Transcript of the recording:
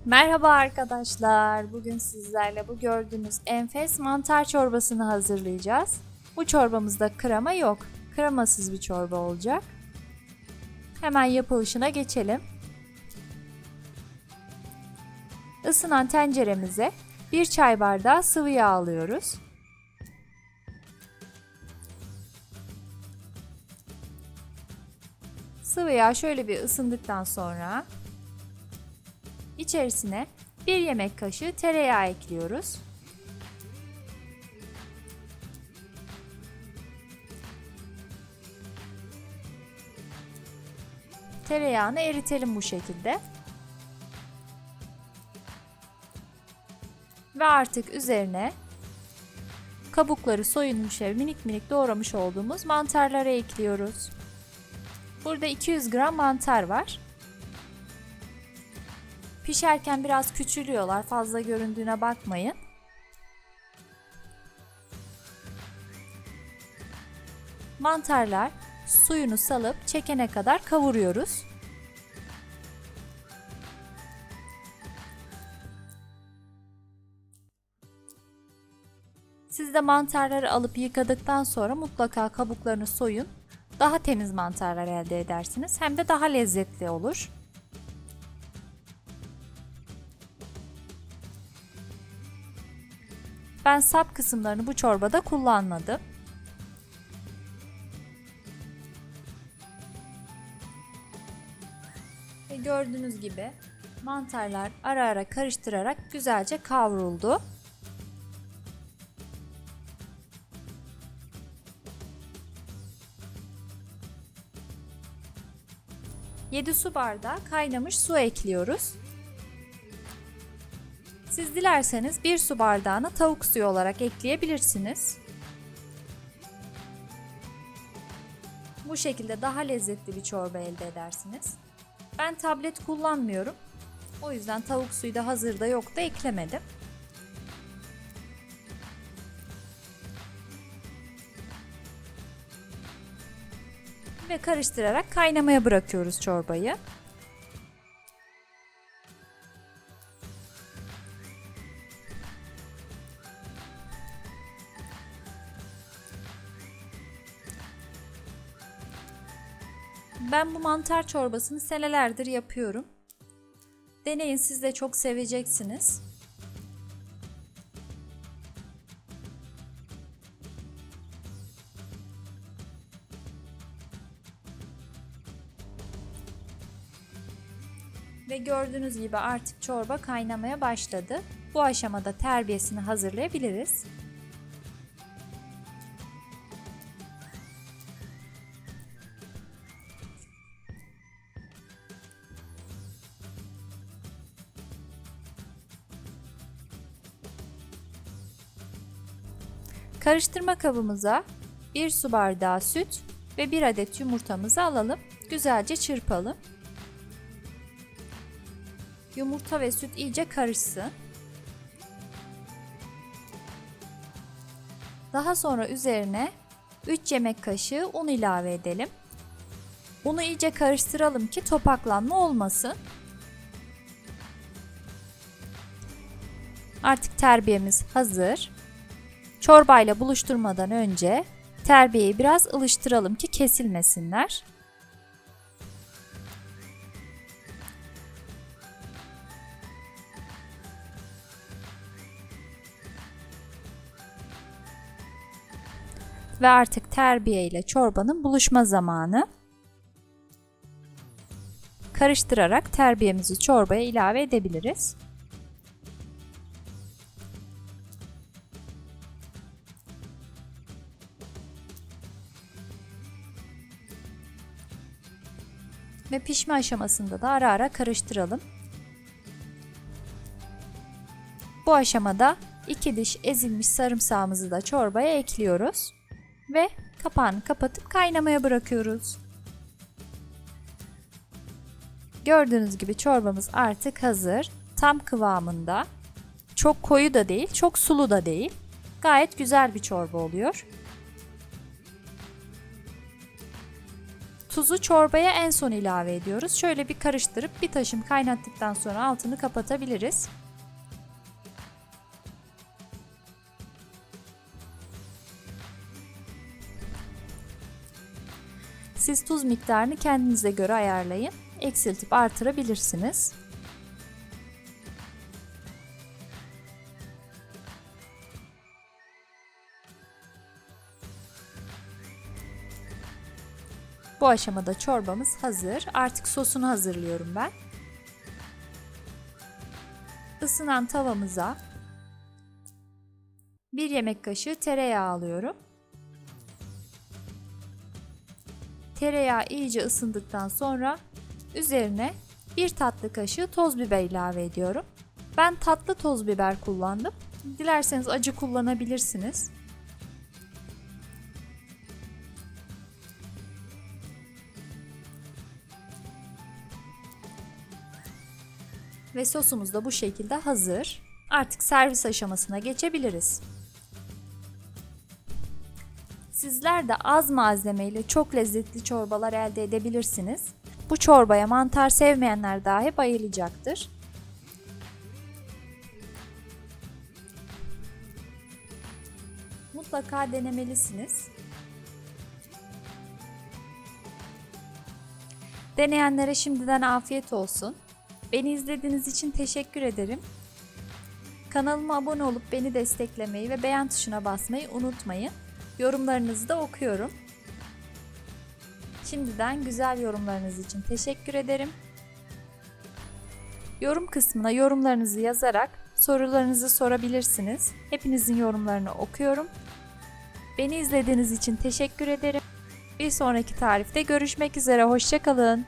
Merhaba arkadaşlar. Bugün sizlerle bu gördüğünüz enfes mantar çorbasını hazırlayacağız. Bu çorbamızda krema yok. Kremasız bir çorba olacak. Hemen yapılışına geçelim. Isınan tenceremize 1 çay bardağı sıvı yağ alıyoruz. Sıvı yağ şöyle bir ısındıktan sonra İçerisine 1 yemek kaşığı tereyağı ekliyoruz. Tereyağını eritelim bu şekilde. Ve artık üzerine kabukları soyulmuş ve minik minik doğramış olduğumuz mantarları ekliyoruz. Burada 200 gram mantar var. Pişerken biraz küçülüyorlar, fazla göründüğüne bakmayın. Mantarlar suyunu salıp çekene kadar kavuruyoruz. Siz de mantarları alıp yıkadıktan sonra mutlaka kabuklarını soyun. Daha temiz mantarlar elde edersiniz. Hem de daha lezzetli olur. Ben sap kısımlarını bu çorbada kullanmadım. Ve gördüğünüz gibi mantarlar ara ara karıştırarak güzelce kavruldu. Yedi su bardağı kaynamış su ekliyoruz. Siz dilerseniz 1 su bardağını tavuk suyu olarak ekleyebilirsiniz. Bu şekilde daha lezzetli bir çorba elde edersiniz. Ben tablet kullanmıyorum. O yüzden tavuk suyu da hazırda yoktu, eklemedim. Ve karıştırarak kaynamaya bırakıyoruz çorbayı. Ben bu mantar çorbasını senelerdir yapıyorum. Deneyin, siz de çok seveceksiniz. Ve gördüğünüz gibi artık çorba kaynamaya başladı. Bu aşamada terbiyesini hazırlayabiliriz. Karıştırma kabımıza 1 su bardağı süt ve 1 adet yumurtamızı alalım. Güzelce çırpalım. Yumurta ve süt iyice karışsın. Daha sonra üzerine 3 yemek kaşığı un ilave edelim. Unu iyice karıştıralım ki topaklanma olmasın. Artık terbiyemiz hazır. Çorbayla buluşturmadan önce terbiyeyi biraz ılıştıralım ki kesilmesinler. Ve artık terbiye ile çorbanın buluşma zamanı. Karıştırarak terbiyemizi çorbaya ilave edebiliriz. Ve pişme aşamasında da ara ara karıştıralım. Bu aşamada 2 diş ezilmiş sarımsağımızı da çorbaya ekliyoruz. Ve kapağını kapatıp kaynamaya bırakıyoruz. Gördüğünüz gibi çorbamız artık hazır. Tam kıvamında. Çok koyu da değil, çok sulu da değil. Gayet güzel bir çorba oluyor. Tuzu çorbaya en son ilave ediyoruz. Şöyle bir karıştırıp bir taşım kaynattıktan sonra altını kapatabiliriz. Siz tuz miktarını kendinize göre ayarlayın. Eksiltip artırabilirsiniz. Bu aşamada çorbamız hazır. Artık sosunu hazırlıyorum ben. Isınan tavamıza 1 yemek kaşığı tereyağı alıyorum. Tereyağı iyice ısındıktan sonra üzerine 1 tatlı kaşığı toz biber ilave ediyorum. Ben tatlı toz biber kullandım. Dilerseniz acı kullanabilirsiniz. Ve sosumuz da bu şekilde hazır. Artık servis aşamasına geçebiliriz. Sizler de az malzemeyle çok lezzetli çorbalar elde edebilirsiniz. Bu çorbaya mantar sevmeyenler dahi bayılacaktır. Mutlaka denemelisiniz. Deneyenlere şimdiden afiyet olsun. Beni izlediğiniz için teşekkür ederim. Kanalıma abone olup beni desteklemeyi ve beğen tuşuna basmayı unutmayın. Yorumlarınızı da okuyorum. Şimdiden güzel yorumlarınız için teşekkür ederim. Yorum kısmına yorumlarınızı yazarak sorularınızı sorabilirsiniz. Hepinizin yorumlarını okuyorum. Beni izlediğiniz için teşekkür ederim. Bir sonraki tarifte görüşmek üzere. Hoşça kalın.